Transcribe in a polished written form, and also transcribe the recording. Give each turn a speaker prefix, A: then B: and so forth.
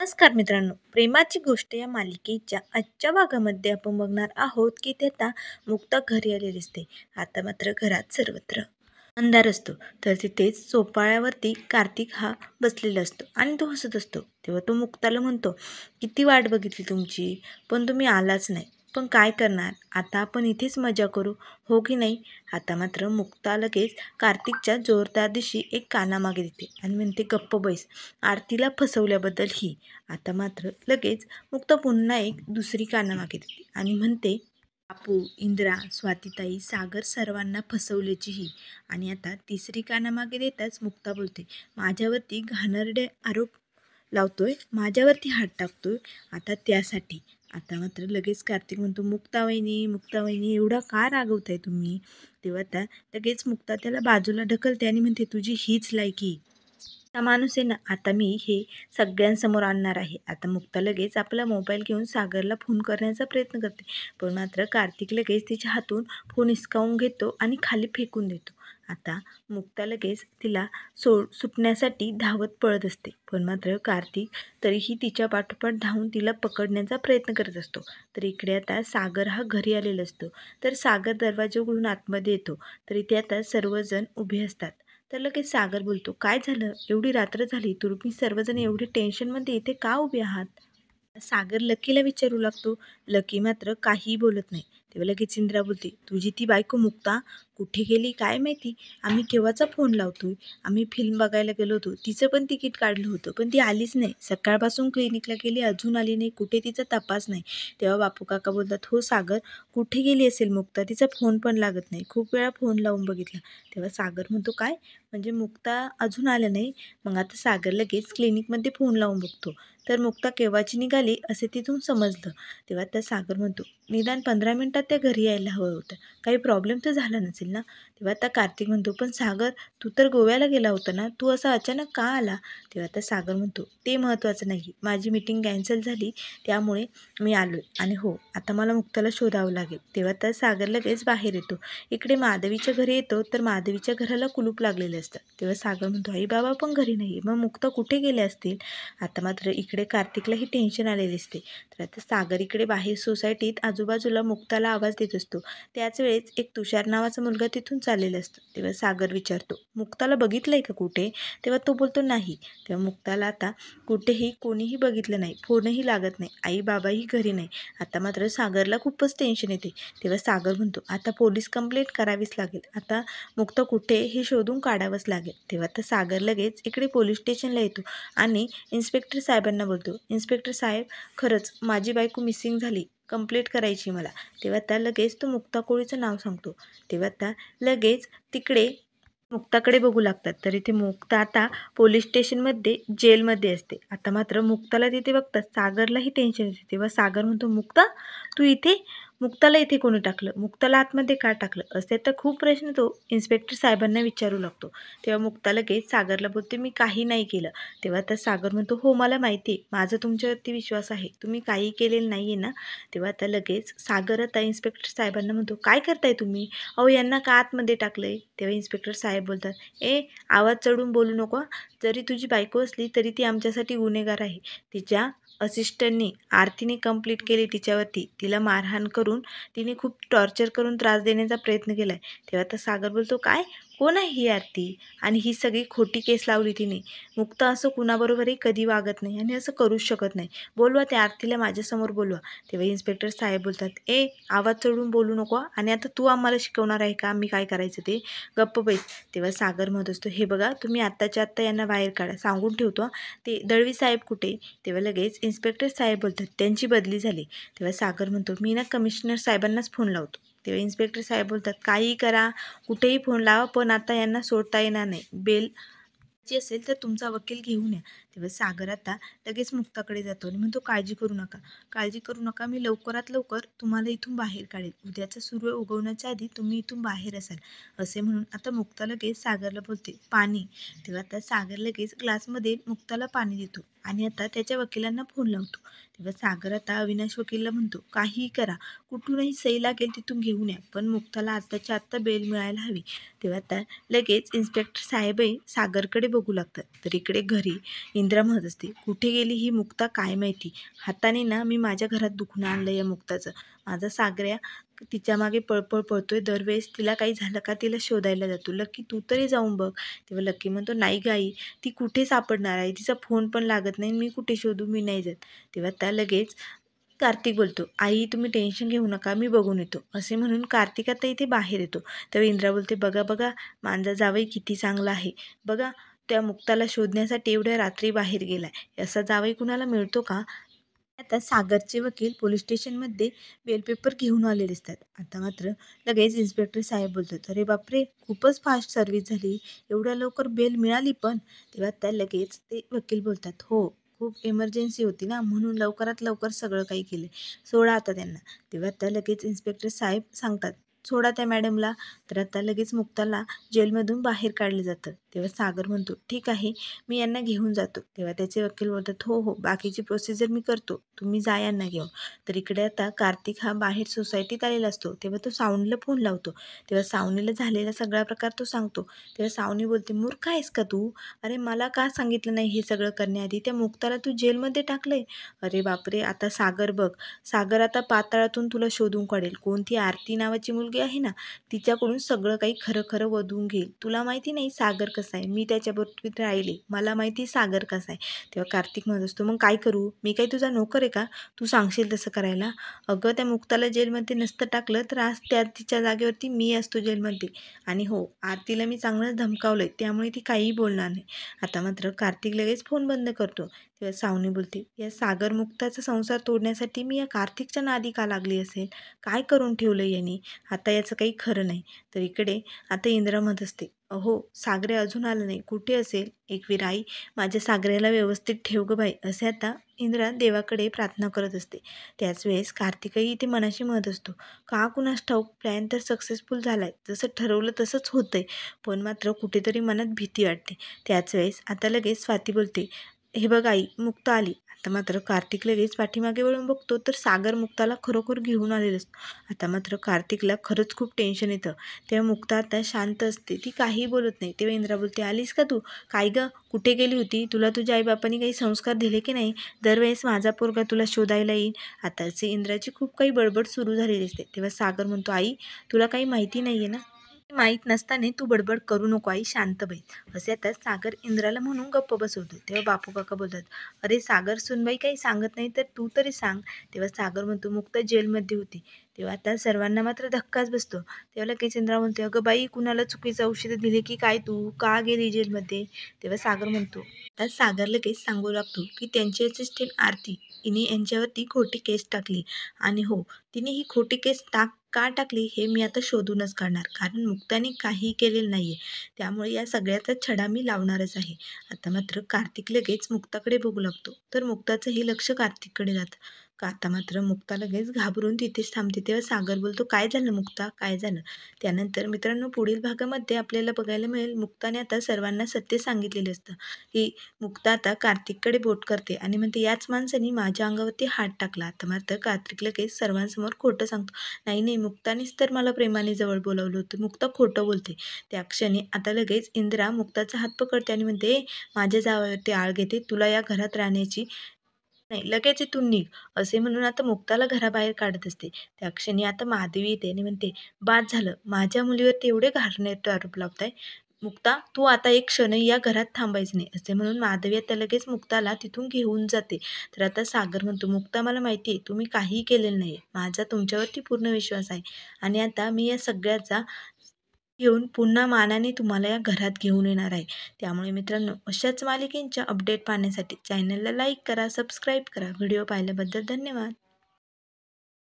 A: नमस्कार मित्रांनो, प्रेमाची गोष्ट या मालिकेच्या आजच्या भागामध्ये आपण बघणार आहोत की ते आता मुक्ता घरी आलेली असते. आता मात्र घरात सर्वत्र अंधार असतो. तर तिथेच सोफाळ्यावरती कार्तिक हा बसलेला असतो आणि तो हसत असतो. तेव्हा तो मुक्ताला म्हणतो, किती वाट बघितली तुमची, पण तुम्ही आलाच नाही. पण काय करणार, आता आपण इथेच मजा करू, हो की नाही. आता मात्र मुक्ता लगेच कार्तिकच्या जोरदार दिशी एक कानामागे देते आणि म्हणते, गप्प बैस, आरतीला फसवल्याबद्दल ही. आता मात्र लगेच मुक्ता पुन्हा एक दुसरी कानामागे देते आणि म्हणते, बापू, इंद्रा, स्वातीताई, सागर सर्वांना फसवल्याची ही. आणि आता तिसरी कानामागे देताच मुक्ता बोलते, माझ्यावरती घाणेरडे आरोप लावतोय, माझ्यावरती हात टाकतोय, आता त्यासाठी. आता मात्र लगेच कार्तिक म्हणतो, मुक्ता वहिनी एवढा का रागवताय तुम्ही. तेव्हा आता लगेच मुक्ता त्याला बाजूला ढकलते आणि म्हणते, तुझी हीच लायकी, हा माणूस आहे ना, आता मी हे सगळ्यांसमोर आणणार आहे. आता मुक्ता लगेच आपला मोबाईल घेऊन सागरला फोन करण्याचा प्रयत्न करते, पण मात्र कार्तिक लगेच तिच्या हातून फोन हिसकावून घेतो आणि खाली फेकून देतो. आता मुक्ता लगेच तिला सुटण्यासाठी धावत पळत असते, पण मात्र कार्तिक तरीही तिच्या पाठोपाठ धावून तिला पकडण्याचा प्रयत्न करत असतो. तर इकडे आता सागर हा घरी आलेला असतो. तर सागर दरवाजा उघडून आतमध्ये येतो, तर इथे आता सर्वजण उभे असतात. तर लगेच सागर बोलतो, काय झालं, एवढी रात्र झाली, तुम्ही सर्वजण एवढे टेन्शनमध्ये इथे का उभे आहात. सागर लकीला विचारू लागतो. लकी मात्र काहीही बोलत नाही. तेव्हा लगेच इंद्रा बोलते, तुझी ती बायको मुक्ता कुठे गेली काय माहिती, आम्ही केव्हाचा फोन लावतोय, आम्ही फिल्म बघायला गेलो होतो, तिचं पण तिकीट काढलं होतं, पण ती आलीच नाही, सकाळपासून क्लिनिकला गेली, अजून आली नाही, कुठे तिचा तपास नाही. तेव्हा बापू काका बोलतात, हो सागर, कुठे गेली असेल मुक्ता, तिचा फोन पण लागत नाही, खूप वेळा फोन लावून बघितला. तेव्हा सागर म्हणतो, काय म्हणजे मुक्ता अजून आलं नाही. मग आता सागर लगेच क्लिनिकमध्ये फोन लावून बघतो, तर मुक्ता केव्हाची निघाली असे तिथून समजलं. तेव्हा त्या सागर म्हणतो, निदान 15 मिनिटात त्या घरी यायला हवं होतं, काही प्रॉब्लेम तर झाला नसेल ना. तेव्हा आता कार्तिक म्हणतो, पण सागर, तू तर गोव्याला गेला होता ना, तू असा अचानक का आला. तेव्हा आता सागर म्हणतो, ते महत्त्वाचं नाही, माझी मीटिंग कॅन्सल झाली त्यामुळे मी आलो आहे, आणि हो, आता मला मुक्ताला शोधावं लागेल. तेव्हा त्या सागर लगेच बाहेर येतो. इकडे माधवीच्या घरी येतो, तर माधवीच्या घराला कुलूप लागलेले असतं. तेव्हा सागर म्हणतो, आई बाबा पण घरी नाही, मग मुक्ता कुठे गेले असतील. आता मात्र इकडे कार्तिकलाही टेन्शन आलेले असते. तर आता सागर इकडे बाहेर सोसायटीत आजूबाजूला मुक्ताला आवाज देत असतो. त्याच वेळेस एक तुषार नावाचा मुलगा तिथून चाललेला असतो. तेव्हा सागर विचारतो, मुक्ताला बघितलंय का कुठे. तेव्हा तो बोलतो, नाही. तेव्हा मुक्ताला आता कुठेही कोणीही बघितलं नाही, फोनही लागत नाही, आई बाबाही घरी नाही. आता मात्र सागरला खूपच टेन्शन येते. तेव्हा सागर म्हणतो, आता पोलीस कंप्लेंट करावीच लागेल, आता मुक्ता कुठे हे शोधून काढावंच लागेल. तेव्हा तर सागर लगेच इकडे पोलीस स्टेशनला येतो आणि इन्स्पेक्टर साहेबांना बोलतो, इन्स्पेक्टर साहेब, खरंच माझी बायको मिसिंग झाली, कंप्लेंट करायची मला. तेव्हा त्या लगेच तो मुक्ता कोळीचं नाव सांगतो. तेव्हा त्या लगेच तिकडे मुक्ताकडे बघू लागतात. तर इथे मुक्ता आता पोलीस स्टेशनमध्ये जेलमध्ये असते. आता मात्र मुक्ताला तिथे बघतात सागरलाही टेन्शन येते. तेव्हा सागर म्हणतो, मुक्ता तू इथे, मुक्ताला इथे कोणी टाकलं, मुक्ताला आतमध्ये का टाकलं, असे तर खूप प्रश्न तो इन्स्पेक्टर साहेबांना विचारू लागतो. तेव्हा मुक्ता लगेच सागरला बोलते, मी काही नाही केलं. तेव्हा तर सागर म्हणतो, हो मला माहिती आहे, माझा तुमच्यावरती विश्वास आहे, तुम्ही काही केलेलं नाही आहे ना. तेव्हा आता लगेच सागर आता इन्स्पेक्टर साहेबांना म्हणतो, काय करताय तुम्ही, अहो यांना का आतमध्ये टाकलंय. तेव्हा इन्स्पेक्टर साहेब बोलतात, आवाज चढून बोलू नको, जरी तुझी बायको असली तरी ती आमच्यासाठी गुन्हेगार आहे. तिच्या असिस्टंटनी आरतीने कंप्लीट केली तिच्यावरती, तिला मारहाण करून तिने खूप टॉर्चर करून त्रास देण्याचा प्रयत्न केला आहे. तेव्हा तर सागर बोलतो, काय, कोण आहे ही आरती, आणि ही सगळी खोटी केस लावली तिने, मुक्ता असं कुणाबरोबरही कधी वागत नाही आणि असं करूच शकत नाही, बोलवा त्या आरतीला माझ्यासमोर बोलवा. तेव्हा इन्स्पेक्टर साहेब बोलतात, आवाज चढून बोलू नको, आणि आता तू आम्हाला शिकवणार आहे का आम्ही काय करायचं ते, गप्प बैस. तेव्हा सागर म्हणत असतो, हे बघा तुम्ही आत्ताच्या आत्ता यांना बाहेर काढा, सांगून ठेवतो. ते दळवी साहेब कुठे. तेव्हा लगेच इन्स्पेक्टर साहेब बोलतात, त्यांची बदली झाली. तेव्हा सागर म्हणतो, मी ना कमिशनर साहेबांनाच फोन लावतो. तेव्हा इन्स्पेक्टर साहेब बोलतात, काहीही करा, कुठेही फोन लावा, पण आता यांना सोडता येणार नाही, बेल जी असेल तर तुमचा वकील घेऊन या. तेव्हा सागर आता लगेच मुक्ताकडे जातो आणि म्हणतो, काळजी करू नका, काळजी करू नका, मी लवकरात लवकर तुम्हाला इथून बाहेर काढेल, उद्याचा सूर्य उगवण्याच्या आधी तुम्ही इथून बाहेर असाल, असे म्हणून आता मुक्ता लगेच सागरला बोलते, पाणी. तेव्हा आता सागर लगेच ग्लासमध्ये मुक्ताला पाणी देतो आणि आता त्याच्या वकिलांना फोन लावतो. तेव्हा सागर आता अविनाश वकीलला म्हणतो, काहीही करा, कुठूनही सही लागेल तिथून घेऊन या, पण मुक्ताला आत्ताच्या आत्ता बेल मिळायला हवी. तेव्हा आता लगेच इन्स्पेक्टर साहेबही सागरकडे बघू लागतात. तर इकडे घरी इंद्रा म्हणत असते, कुठे गेली ही मुक्ता काय माहिती. हाताने ना मी माझ्या घरात दुखणं आणलं या मुक्ताचं. माझा सागऱ्या तिच्या मागे पळपळ पळतोय. दरवेळेस तिला काही झालं का तिला शोधायला जातो. लक्की तू तरी जाऊन बघ. तेव्हा लक्की म्हणतो, नाही गाई, ती कुठे सापडणार आहे, तिचा फोन पण लागत नाही, मी कुठे शोधू, मी नाही जात. तेव्हा त्या लगेच कार्तिक बोलतो, आई तुम्ही टेन्शन घेऊ नका, मी बघून येतो. असे म्हणून कार्तिक आता इथे बाहेर येतो. तेव्हा इंद्रा बोलते, बघा बघा माझा जावई किती चांगला आहे. बघा त्या मुक्ताला शोधण्यासाठी एवढ्या रात्री बाहेर गेलाय. असा जावई कुणाला मिळतो का. आता सागरचे वकील पोलीस स्टेशनमध्ये बेल पेपर घेऊन आलेले असतात. आता मात्र लगेच इन्स्पेक्टर साहेब बोलतात, अरे बापरे खूपच फास्ट सर्व्हिस झाली, एवढ्या लवकर बेल मिळाली पण. तेव्हा त्या लगेच ते वकील बोलतात, हो खूप इमर्जन्सी होती ना, म्हणून लवकरात लवकर सगळं काही केले, सोडा आता त्यांना. तेव्हा त्या लगेच इन्स्पेक्टर साहेब सांगतात, सोडा त्या मॅडमला. तर आता लगेच मुक्ताला जेलमधून बाहेर काढलं जातं. तेव्हा सागर म्हणतो, ठीक आहे मी यांना घेऊन जातो. तेव्हा त्याचे वकील बोलतात, हो हो बाकीची प्रोसिजर मी करतो, तुम्ही जा यांना घेऊन. तर इकडे आता कार्तिक हा बाहेर सोसायटीत आलेला असतो. तेव्हा तो सावनीला फोन लावतो. तेव्हा सावनीला झालेला सगळा प्रकार तो सांगतो. तेव्हा सावनी बोलते, मूर्ख आहेस का तू, अरे मला का सांगितलं नाही हे सगळं करण्याआधी, त्या मुक्ताला तू जेलमध्ये टाकलंय. अरे बापरे आता सागर बघ, सागर आता पाताळातून तुला शोधून काढेल. कोणती आरती नावाची मुलगी आहे ना, तिच्याकडून सगळं काही खरं खरं वधवून घेईल. तुला माहिती नाही सागर कसा आहे, मी त्याच्याबरोबर राहिले, मला माहिती सागर कसा आहे. तेव्हा कार्तिक म्हणत असतो, मग काय करू, मी काही तुझा नोकर आहे का, तू सांगशील तसं करायला. अगं त्या मुक्ताला जेलमध्ये नसतं टाकलं तर आज तिच्या जागेवरती मी असतो जेलमध्ये. आणि हो आरतीला मी चांगलंच धमकावलंय, त्यामुळे ती काहीही बोलणार नाही. आता मात्र कार्तिक लगेच फोन बंद करतो. तेव्हा सावनी बोलते, या सागर मुक्ताचा संसार तोडण्यासाठी मी या कार्तिकच्या नादी का लागली असेल, काय करून ठेवलं यांनी, आता याचं काही खरं नाही. तर इकडे आता इंद्रा म्हणत असते, अहो सागरे अजून आलं नाही, कुठे असेल, एकवीर आई माझ्या सागऱ्याला व्यवस्थित ठेव गं बाई, असे आता इंद्रा देवाकडे प्रार्थना करत असते. त्याच वेळेस कार्तिकही इथे मनाशी म्हणत असतो, का कुणास ठाऊक प्लॅन तर सक्सेसफुल झालाय, जसं ठरवलं तसंच होतंय, पण मात्र कुठेतरी मनात भीती वाटते. त्याच वेळेस आता लगेच स्वाती बोलते, हे बघ आई मुक्ता आली. आता मात्र कार्तिक लगेच पाठीमागे वळून बघतो तर सागर मुक्ताला खरोखर घेऊन आलेलं असतो. आता मात्र कार्तिकला खरंच खूप टेन्शन येतं. तेव्हा मुक्ता आता शांत असते, ती काहीही बोलत नाही. तेव्हा इंद्रा बोलते, आलीस का तू, काय गं कुठे गेली होती, तुला तुझ्या आईबापांनी काही संस्कार दिले की नाही, दरवेळेस माझा पोरगा तुला शोधायला येईल. आताचे इंद्राची खूप काही बडबड सुरू झालेली असते. तेव्हा सागर म्हणतो, आई तुला काही माहिती नाही आहे ना, माहीत नसताना तू बडबड करू नको आई, शांत बैस. असे आता सागर इंद्राला म्हणून गप्प बसवतो. तेव्हा बापू काका बोलतात, अरे सागर सुनबाई काही सांगत नाही तर तू तरी सांग. तेव्हा सागर म्हणतो, मुक्ता जेलमध्ये होती. तेव्हा आता सर्वांना मात्र धक्काच बसतो. तेव्हा लगेच इंद्रा म्हणते, अगं बाई कुणाला चुकीचं औषधं दिले की काय, तू का गेली जेलमध्ये. तेव्हा सागर म्हणतो, आता सागर लगेच सांगू लागतो की त्यांची असिस्टंट आरती हिने यांच्यावरती खोटी केस टाकली. आणि हो तिने ही खोटी केस का टाकली हे मी आता शोधूनच काढणार, कारण मुक्ताने काही केलेलं नाहीये, त्यामुळे या सगळ्याचा छडा मी लावणारच आहे. आता मात्र कार्तिक लगेच मुक्ताकडे बघू लागतो. तर मुक्ताचं हे लक्ष कार्तिककडे जातं. का आता मात्र मुक्ता लगेच घाबरून तिथेच थांबते. तेव्हा सागर बोलतो, काय झालं मुक्ता, काय झालं. त्यानंतर मित्रांनो पुढील भागामध्ये आपल्याला बघायला मिळेल, मुक्ताने आता सर्वांना सत्य सांगितलेले असतं. की मुक्ता आता कार्तिककडे बोट करते आणि म्हणते, याच माणसाने माझ्या अंगावरती हात टाकला. आता मात्र कार्तिक लगेच सर्वांसमोर खोटं सांगतो, नाही नाही मुक्तानेच तर मला प्रेमाने जवळ बोलावलं होतं, मुक्ता खोटं बोलते. त्या क्षणी आता लगेच इंद्रा मुक्ताचा हात पकडते आणि म्हणते, माझ्या जावयावरती आळ घेते, तुला या घरात राहण्याची नाही, लगेच इथून निघ. असे म्हणून आता मुक्ताला घराबाहेर काढत असते. त्या क्षणी आता महादेवी येते आणि म्हणते, बाद झालं, माझ्या मुलीवरती एवढे घाणेरडे आरोप लावताय. मुक्ता तू आता एक क्षणही या घरात थांबायचं नाही. असे म्हणून महादेवी आता लगेच मुक्ताला तिथून घेऊन जाते. तर आता सागर म्हणतो, मुक्ता मला माहिती आहे तुम्ही काहीही केलेलं नाही, माझा तुमच्यावरती पूर्ण विश्वास आहे. आणि आता मी या सगळ्याचा घेऊन पुन्हा मानाने तुम्हाला या घरात घेऊन येणार आहे. त्यामुळे मित्रांनो अशाच मालिकेंच्या अपडेट पाहण्यासाठी चॅनलला लाईक करा, सबस्क्राईब करा. व्हिडिओ पाहिल्याबद्दल धन्यवाद.